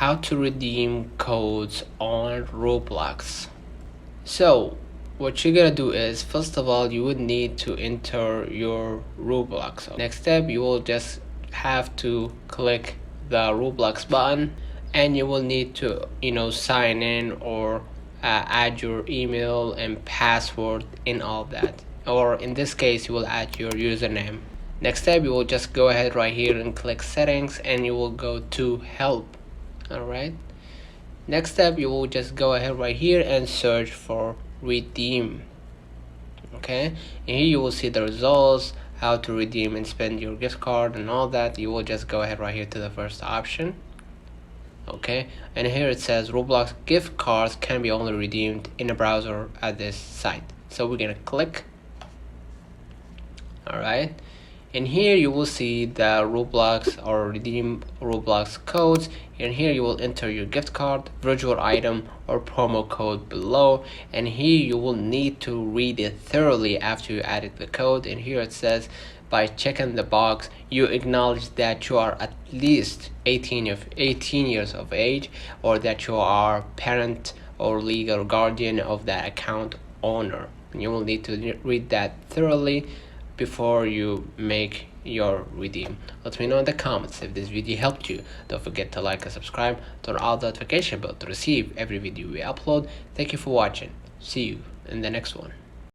how to redeem codes on Roblox. So what you're gonna do is, first of all, you would need to enter your Roblox. Next step, you will just have to click the Roblox button, and you will need to sign in or add your email and password in all that, or in this case you will add your username. Next step, you will just go ahead right here and click settings, and you will go to help. Alright, next step, you will just go ahead right here and search for redeem. Okay, and here you will see the results, how to redeem and spend your gift card and all that. You will just go ahead right here to the first option. Okay, and here it says Roblox gift cards can be only redeemed in a browser at this site. So we're gonna click. Alright, and here you will see the Roblox or redeem Roblox codes, and here you will enter your gift card, virtual item, or promo code below, and here you will need to read it thoroughly after you added the code. And here it says, by checking the box, you acknowledge that you are at least 18 years of age, or that you are parent or legal guardian of that account owner. And you will need to read that thoroughly before you make your redeem. Let me know in the comments if this video helped you. Don't forget to like and subscribe, turn on the notification bell to receive every video we upload. Thank you for watching. See you in the next one.